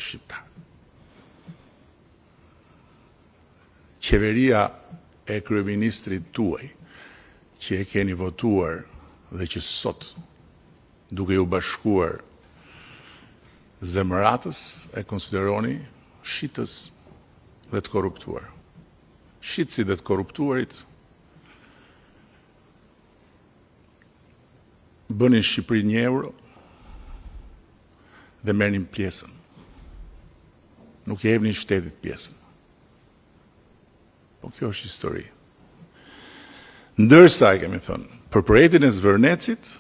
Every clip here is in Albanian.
shqiptar. Qeveria e kryeministrit tuaj, që e keni votuar dhe që sot, duke ju bashkuar zemëratës, e konsideroni shitës dhe të korruptuar. Shitësi dhe të korruptuarit bënin Shqipëri 1 euro dhe merrnin pjesën. Nuk e jepnin shtetit pjesën. Po kjo është histori. Ndërsa, kemi thënë, për projektin e Zvërnecit,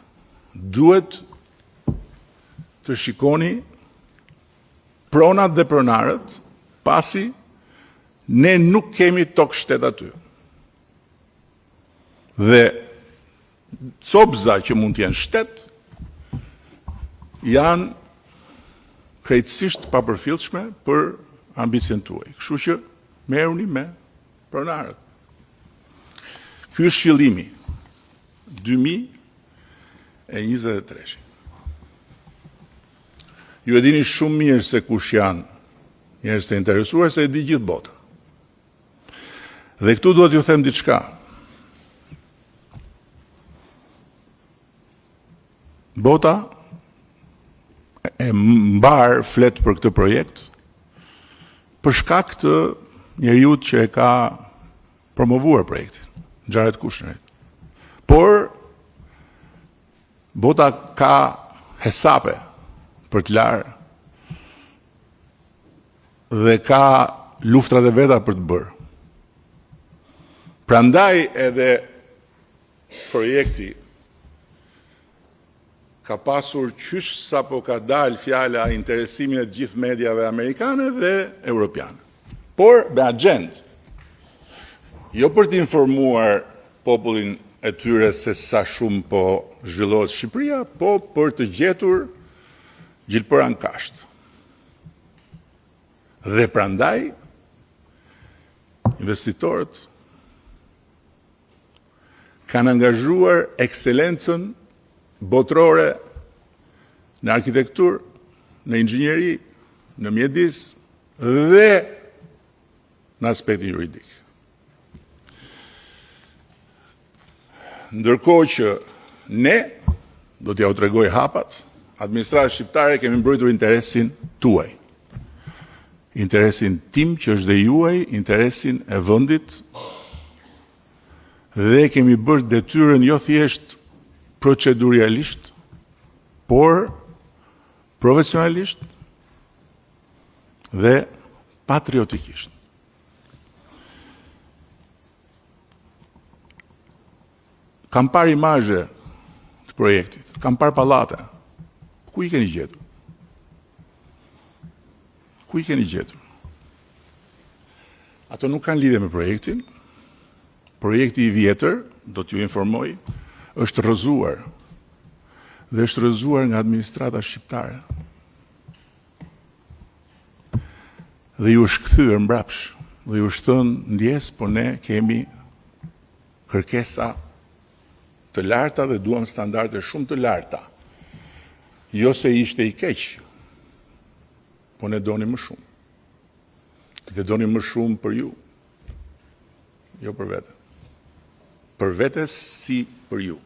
duhet të shikoni pronat dhe pronarët, pasi ne nuk kemi tokë shtet aty. Dhe copza që mund të jenë shtet, janë krejtësisht papërfillshme për ambicien tuaj. Kështu që merruni me pronarët. Ky është fillimi 2023. Ju e dini shumë mirë se kush janë njerëz të interesuar, se e di gjithë bota. Dhe këtu duhet ju them diçka. Bota e mbar flet për këtë projekt për shkak të njeriut që e ka promovuar projektin, Xharet Kushnerit. Por bota ka hesape për të larë dhe ka luftrat e veta për të bërë. Prandaj edhe projekti ka pasur qysh sa po ka dalë fjala interesimin e gjithë mediave amerikane dhe europiane. Por me agjendë, jo për të informuar popullin e tyre se sa shumë po zhvillohet Shqipëria, po për të gjetur gjilpëran kasht. Dhe prandaj, investitorët kanë angazhuar ekselencën botërore në arkitektur, në inxhinieri, në mjedis dhe në aspektin juridik. Ndërkohë që ne, do t'ja u tregoj hapat, administratës shqiptare kemi mbrojtur interesin tuaj. Interesin tim që është dhe juaj, interesin e vendit, dhe kemi bërë detyrën jo thjesht procedurialisht, por profesionalisht dhe patriotikisht. Kam parë imazhe të projektit, kam parë pallate. Ku i keni gjetur? Ku i keni gjetur? Ato nuk kanë lidhje me projektin. Projekti i vjetër, do t'ju informoj, është rrëzuar. Dhe është rrëzuar nga administrata shqiptare. Dhe ju është kthyer mbrapsh. Dhe ju është thënë ndjes, po ne kemi kërkesa të larta dhe duam standarde shumë të larta. Jo se ishte i keq, po ne doni më shumë. Dhe doni më shumë për ju, jo për vete. Për vete si për ju.